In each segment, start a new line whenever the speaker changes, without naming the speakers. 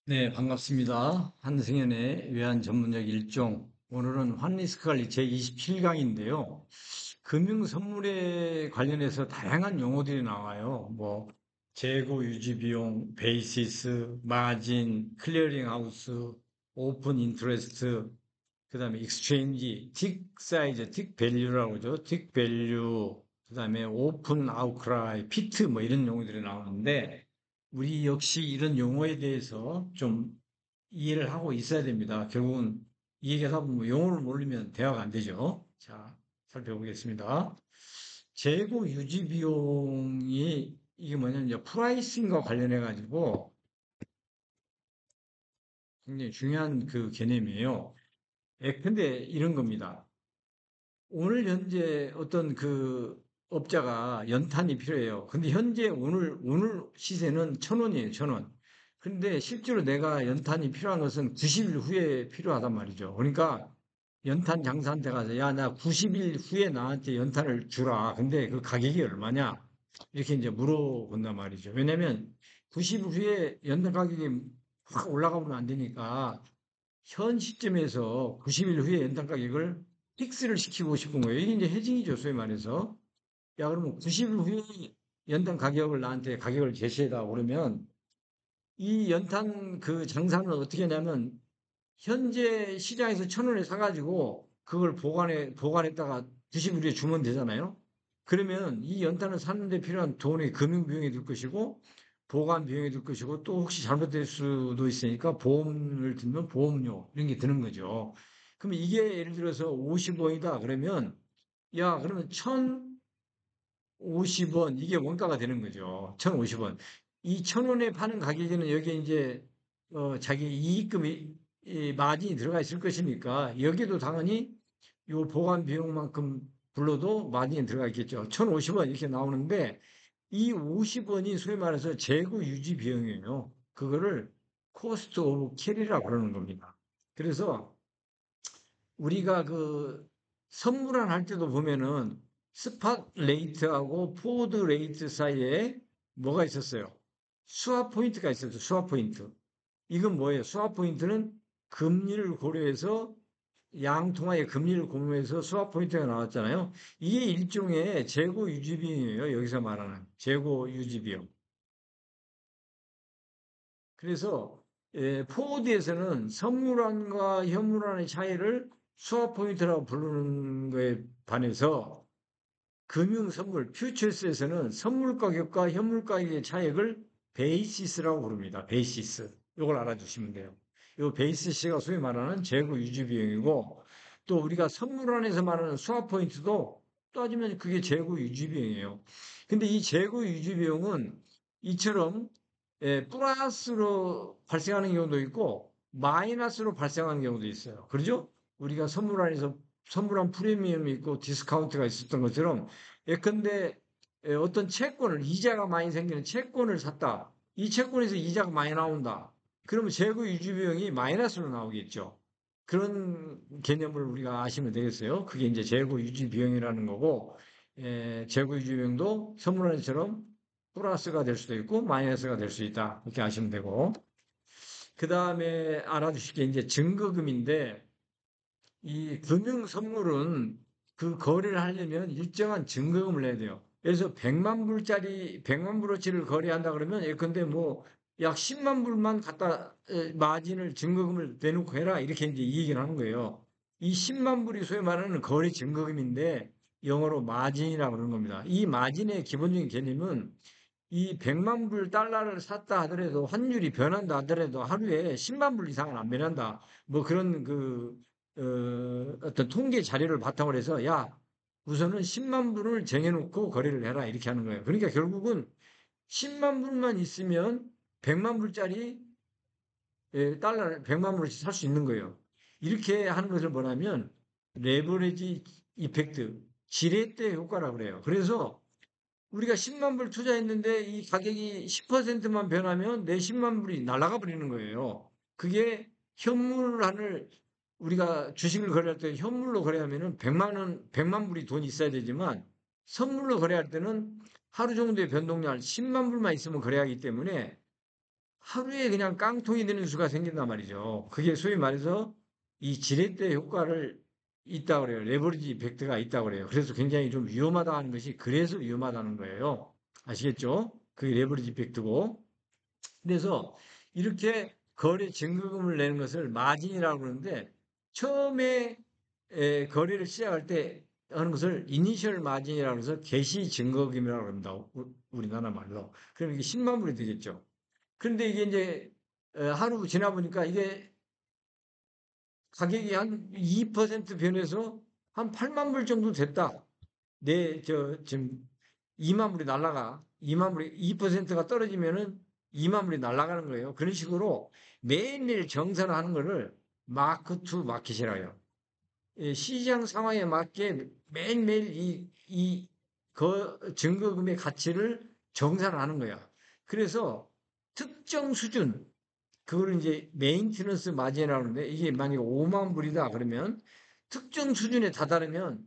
네, 반갑습니다. 한승연의 외환 전문적 일종. 오늘은 환리스크 관리 제27강인데요. 금융 선물에 관련해서 다양한 용어들이 나와요. 재고 유지 비용, 베이시스, 마진, 클리어링 하우스, 오픈 인트레스트, 그다음에 익스체인지, 틱 사이즈, 틱 밸류라고 그러죠. 틱 밸류, 그다음에 오픈 아웃크라이, 피트 뭐 이런 용어들이 나오는데 우리 역시 이런 용어에 대해서 좀 이해를 하고 있어야 됩니다. 결국은 이 얘기하다 보면 용어를 모르면 대화가 안 되죠. 자, 살펴보겠습니다. 재고 유지 비용이 이게 뭐냐면 이제 프라이싱과 관련해 가지고 굉장히 중요한 그 개념이에요. 근데 이런 겁니다. 오늘 현재 어떤 그 업자가 연탄이 필요해요. 근데 현재 오늘 시세는 1,000원이에요, 1,000원. 근데 실제로 내가 연탄이 필요한 것은 90일 후에 필요하단 말이죠. 그러니까 연탄 장사한테 가서 야, 나 90일 후에 나한테 연탄을 주라. 근데 그 가격이 얼마냐? 이렇게 이제 물어본단 말이죠. 왜냐면 90일 후에 연탄 가격이 확 올라가면 안 되니까 현 시점에서 90일 후에 연탄 가격을 픽스를 시키고 싶은 거예요. 이게 이제 해징이죠, 소위 말해서. 야, 그러면 90일 후에 연탄 가격을 나한테 가격을 제시해다 그러면 이 연탄 그 장사는 어떻게 하냐면 현재 시장에서 1,000원에 사가지고 그걸 보관했다가 90일 후에 주면 되잖아요. 그러면 이 연탄을 사는데 필요한 돈의 금융 비용이 들 것이고 보관 비용이 들 것이고 또 혹시 잘못될 수도 있으니까 보험을 들면 보험료 이런 게 드는 거죠. 그러면 이게 예를 들어서 50원이다 그러면 야 그러면 1,050원 이게 원가가 되는 거죠. 1,050원. 이 1,000원에 파는 가격에는 여기에 이제 자기 이익금이 마진이 들어가 있을 것이니까 여기도 당연히 요 보관 비용만큼 불러도 마진이 들어가 있겠죠. 1,050원 이렇게 나오는데 이 50원이 소위 말해서 재고 유지 비용이에요. 그거를 코스트 오브 캐리라고 그러는 겁니다. 그래서 우리가 그 선물을 할 때도 보면은 스팟 레이트하고 포워드 레이트 사이에 뭐가 있었어요? 스왑 포인트가 있었죠. 스왑 포인트. 이건 뭐예요? 스왑 포인트는 금리를 고려해서 양통화의 금리를 고려해서 스왑 포인트가 나왔잖아요. 이게 일종의 재고 유지 비용이에요. 여기서 말하는 재고 유지 비용. 그래서 포워드에서는 선물안과 현물안의 차이를 스왑 포인트라고 부르는 거에 반해서 금융 선물 퓨처스에서는 선물 가격과 현물 가격의 차익을 베이시스라고 부릅니다. 베이시스. 이걸 알아두시면 돼요. 이 베이시스가 소위 말하는 재고 유지 비용이고 또 우리가 선물안에서 말하는 스왑 포인트도 따지면 그게 재고 유지 비용이에요. 근데 이 재고 유지 비용은 이처럼 플러스로 발생하는 경우도 있고 마이너스로 발생하는 경우도 있어요. 그렇죠? 우리가 선물안에서 선물한 프리미엄이 있고 디스카운트가 있었던 것처럼 예컨대 어떤 채권을 이자가 많이 생기는 채권을 샀다. 이 채권에서 이자가 많이 나온다. 그러면 재고 유지 비용이 마이너스로 나오겠죠. 그런 개념을 우리가 아시면 되겠어요. 그게 이제 재고 유지 비용이라는 거고 재고 유지 비용도 선물안처럼 플러스가 될 수도 있고 마이너스가 될 수 있다. 이렇게 아시면 되고 그 다음에 알아두실 게 이제 증거금인데 이 금융 선물은 그 거래를 하려면 일정한 증거금을 내야 돼요. 그래서 100만 불짜리 100만 불어치를 거래한다 그러면 예컨대 뭐 약 10만 불만 갖다 마진을 증거금을 내놓고 해라 이렇게 이제 이 얘기를 하는 거예요. 이 10만 불이 소위 말하는 거래 증거금인데 영어로 마진이라고 그러는 겁니다. 이 마진의 기본적인 개념은 이 100만 불 달러를 샀다 하더라도 환율이 변한다 하더라도 하루에 10만 불 이상은 안 변한다. 뭐 그런 어떤 통계 자료를 바탕으로 해서 야, 우선은 10만 불을 정해놓고 거래를 해라 이렇게 하는 거예요. 그러니까 결국은 10만 불만 있으면 100만 불짜리 달러를 100만 불씩 살 수 있는 거예요. 이렇게 하는 것을 뭐냐면 레버리지 이펙트, 지렛대 효과라고 그래요. 그래서 우리가 10만 불 투자했는데 이 가격이 10%만 변하면 내 10만 불이 날아가 버리는 거예요. 그게 현물을 우리가 주식을 거래할 때 현물로 거래하면은 100만 불이 돈이 있어야 되지만 선물로 거래할 때는 하루 정도의 변동량 10만 불만 있으면 거래하기 때문에 하루에 그냥 깡통이 되는 수가 생긴단 말이죠. 그게 소위 말해서 이 지렛대 효과를 있다고 그래요. 레버리지 이펙트가 있다고 그래요. 그래서 굉장히 좀 위험하다 하는 것이 그래서 위험하다는 거예요. 아시겠죠? 그게 레버리지 이펙트고. 그래서 이렇게 거래 증거금을 내는 것을 마진이라고 그러는데 처음에 거래를 시작할 때 하는 것을 이니셜 마진이라고 해서 개시 증거금이라고 합니다. 우리나라 말로. 그럼 이게 10만 불이 되겠죠. 그런데 이게 이제 하루 지나 보니까 이게 가격이 한 2% 변해서 한 8만 불 정도 됐다. 지금 2만 불이 날라가. 2만 불이 2%가 떨어지면은 2만 불이 날아가는 거예요. 그런 식으로 매일매일 정산을 하는 거를 마크 투 마켓이라고 해요. 시장 상황에 맞게 매일매일 증거금의 가치를 정산하는 거야. 그래서 특정 수준, 그걸 이제 메인티넌스 마진이라고 하는데 이게 만약에 5만 불이다 그러면 특정 수준에 다다르면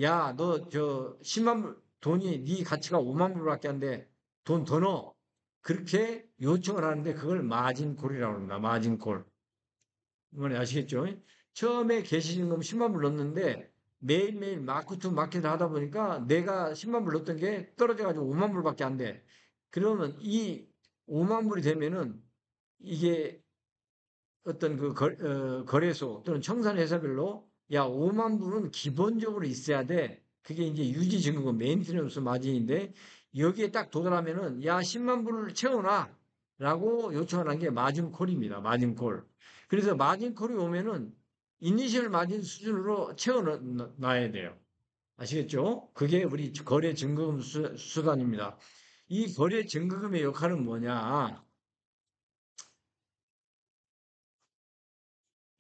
야, 너 저 10만 불, 돈이 네 가치가 5만 불밖에 안 돼. 돈 더 넣어. 그렇게 요청을 하는데 그걸 마진콜이라고 합니다. 마진콜. 이번에 아시겠죠? 처음에 개시증금 10만 불 넣었는데 매일매일 마크 투 마켓을 하다 보니까 내가 10만 불 넣었던 게 떨어져가지고 5만 불밖에 안 돼. 그러면 이 5만 불이 되면은 이게 어떤 거래소 또는 청산회사별로 야, 5만 불은 기본적으로 있어야 돼. 그게 이제 유지증금, 메인테너스 마진인데 여기에 딱 도달하면은 야, 10만 불을 채워놔. 라고 요청하는 게 마진콜입니다. 마진콜. 그래서 마진콜이 오면은 이니셜 마진 수준으로 채워놔야 돼요. 아시겠죠? 그게 우리 거래 증거금 수단입니다. 이 거래 증거금의 역할은 뭐냐?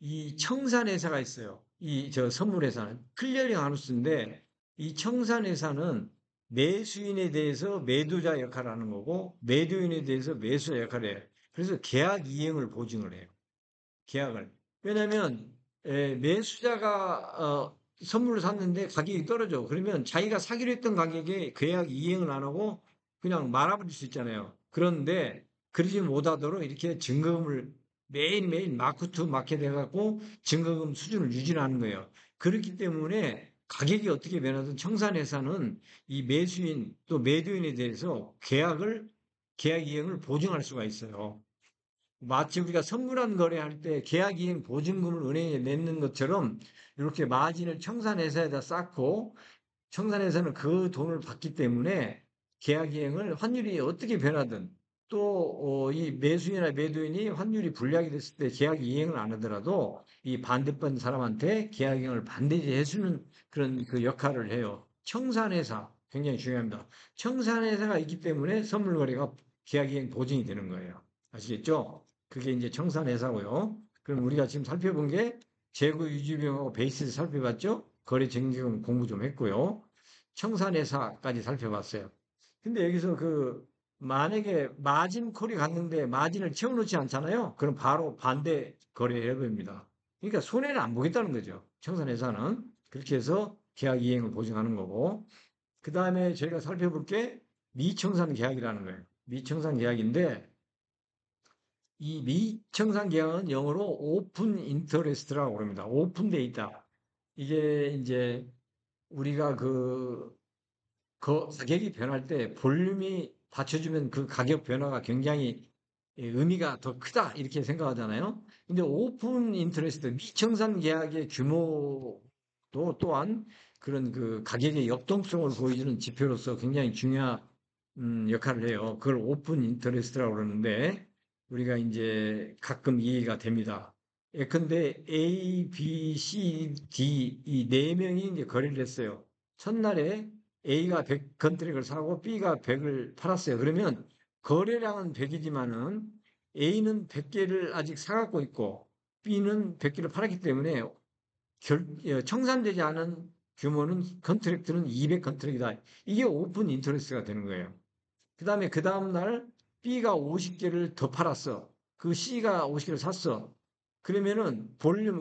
이 청산회사가 있어요. 이 저 선물회사는 클리어링 하우스인데 이 청산회사는 매수인에 대해서 매도자 역할을 하는 거고 매도인에 대해서 매수자 역할을 해요. 그래서 계약 이행을 보증을 해요. 계약을. 왜냐하면 매수자가 선물을 샀는데 가격이 떨어져. 그러면 자기가 사기로 했던 가격에 계약 이행을 안 하고 그냥 말아버릴 수 있잖아요. 그런데 그러지 못하도록 이렇게 증거금을 매일매일 마크 투 마켓 해갖고 증거금 수준을 유지하는 거예요. 그렇기 때문에 가격이 어떻게 변하든 청산회사는 이 매수인 또 매도인에 대해서 계약 이행을 보증할 수가 있어요. 마치 우리가 선물한 거래할 때 계약이행 보증금을 은행에 내는 것처럼 이렇게 마진을 청산회사에다 쌓고 청산회사는 그 돈을 받기 때문에 계약이행을 환율이 어떻게 변하든 또 이 매수인이나 매도인이 환율이 불리하게 됐을 때 계약이행을 안 하더라도 이 반대편 사람한테 계약이행을 반드시 해주는 그런 그 역할을 해요. 청산회사 굉장히 중요합니다. 청산회사가 있기 때문에 선물거래가 계약이행 보증이 되는 거예요. 아시겠죠? 그게 이제 청산회사고요. 그럼 우리가 지금 살펴본 게 재고 유지비용하고 베이스를 살펴봤죠? 거래 정기금 공부 좀 했고요. 청산회사까지 살펴봤어요. 근데 여기서 만약에 마진콜이 갔는데 마진을 채워놓지 않잖아요? 그럼 바로 반대 거래해버립니다. 그러니까 손해는 안 보겠다는 거죠. 청산회사는. 그렇게 해서 계약 이행을 보증하는 거고. 그 다음에 저희가 살펴볼 게 미청산 계약이라는 거예요. 미청산 계약인데 이 미청산 계약은 영어로 오픈 인터레스트라고 합니다. 오픈돼 있다. 이게 이제 우리가 가격이 변할 때 볼륨이 받쳐주면 그 가격 변화가 굉장히 의미가 더 크다 이렇게 생각하잖아요. 근데 오픈 인터레스트 미청산 계약의 규모도 또한 그런 그 가격의 역동성을 보여주는 지표로서 굉장히 중요한 역할을 해요. 그걸 오픈 인터레스트라고 그러는데 우리가 이제 가끔 이해가 됩니다. 예컨대 A, B, C, D 이 네 명이 이제 거래를 했어요. 첫날에 A가 100 컨트랙을 사고 B가 100을 팔았어요. 그러면 거래량은 100이지만은 A는 100개를 아직 사갖고 있고 B는 100개를 팔았기 때문에 청산되지 않은 규모는 컨트랙트는 200 컨트랙이다. 이게 오픈 인터레스트가 되는 거예요. 그다음에 그 다음 날 B가 50개를 더 팔았어. 그 C가 50개를 샀어. 그러면은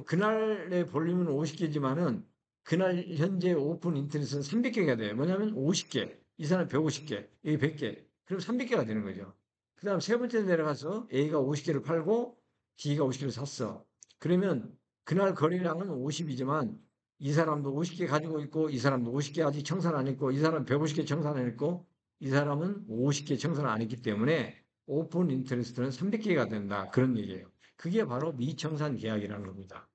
그날의 볼륨은 50개지만은 그날 현재 오픈 인터넷은 300개가 돼요. 뭐냐면 50개. 이 사람 150개, 이 100개. 그럼 300개가 되는 거죠. 그 다음 세 번째 내려가서 A가 50개를 팔고 D가 50개를 샀어. 그러면 그날 거래량은 50이지만 이 사람도 50개 가지고 있고 이 사람도 50개 아직 청산 안 했고 이 사람 150개 청산 안 했고 이 사람은 50개 청산 안 했기 때문에 오픈 인터레스트는 300개가 된다. 그런 얘기예요. 그게 바로 미청산 계약이라는 겁니다.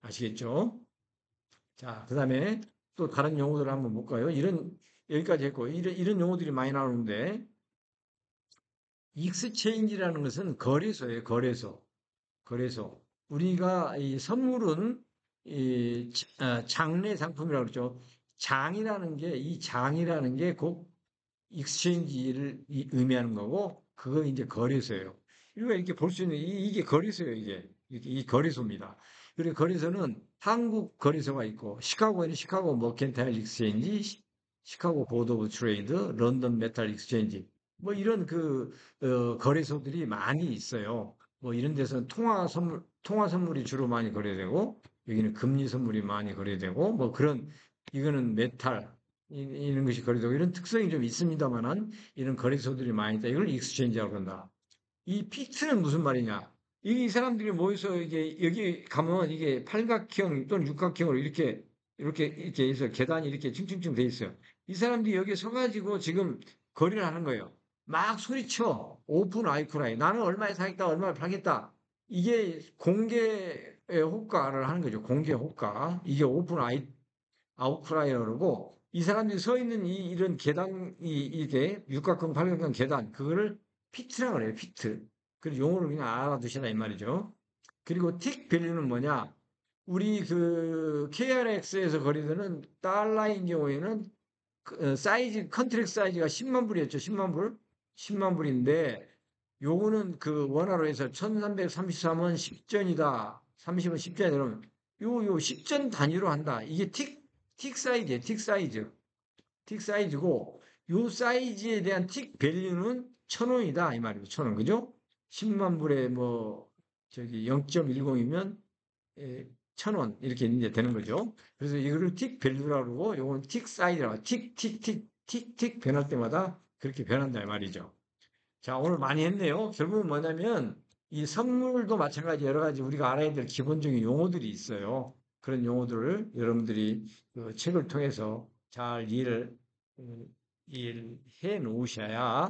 아시겠죠? 자, 그 다음에 또 다른 용어들을 한번 볼까요? 여기까지 했고, 이런 용어들이 많이 나오는데, 익스체인지라는 것은 거래소예요, 거래소. 거래소. 우리가 이 선물은 장내 상품이라고 그러죠. 이 장이라는 게 곧 익스체인지를 의미하는 거고, 그거 이제 거래소예요. 우리가 이렇게 볼 수 있는 이게 거래소예요, 이게. 이 거래소입니다. 그리고 거래소는 한국 거래소가 있고, 시카고에는 시카고 머켄타일 익스체인지, 시카고 보드 오브 트레이드, 런던 메탈 익스체인지, 뭐 이런 거래소들이 많이 있어요. 뭐 이런 데서는 통화 선물이 주로 많이 거래되고, 여기는 금리 선물이 많이 거래되고, 뭐 이거는 메탈, 이런 것이 거래되고, 이런 특성이 좀 있습니다만은, 이런 거래소들이 많이 있다. 이걸 익스체인지라고 한다. 이 피트는 무슨 말이냐? 이 사람들이 모여서 이게 여기 가면 이게 팔각형 또는 육각형으로 이렇게 해서 계단이 이렇게 층층층 돼 있어요. 이 사람들이 여기 서가지고 지금 거래를 하는 거예요. 막 소리쳐. 오픈 아이쿠라이. 나는 얼마에 사겠다, 얼마에 팔겠다. 이게 공개 호가를 하는 거죠. 공개 호가. 이게 아웃크라이어 그러고 이 사람들이 서 있는 이런 계단이 이게 육각형, 팔각형 계단 그거를 피트라고 그래요. 피트. 그 용어를 그냥 알아두시라 이 말이죠. 그리고 틱 밸류는 뭐냐? 우리 그 KRX에서 거래되는 달러인 경우에는 컨트랙 사이즈가 10만 불이었죠. 10만 불. 10만 불인데 요거는 그 원화로 해서 1333원 10전이다. 30원 10전이다. 그러면 요 10전 단위로 한다. 이게 틱 사이즈예요. 틱 사이즈. 틱 사이즈고 요 사이즈에 대한 틱 밸류는 1,000원이다. 이 말이에요. 1,000원. 그죠? 10만 불에 뭐 저기 0.10이면 1,000원 이렇게 이제 되는 거죠. 그래서 이거를 틱 밸류라고 그러고 요건 틱 사이즈라고 틱틱틱틱틱 변할 때마다 그렇게 변한다 이 말이죠. 자, 오늘 많이 했네요. 결국은 뭐냐면, 이 선물도 마찬가지 여러 가지 우리가 알아야 될 기본적인 용어들이 있어요. 그런 용어들을 여러분들이 그 책을 통해서 잘 음, 이해해 놓으셔야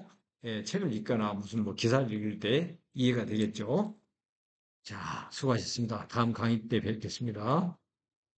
책을 읽거나 무슨 뭐 기사를 읽을 때 이해가 되겠죠. 자, 수고하셨습니다. 다음 강의 때 뵙겠습니다.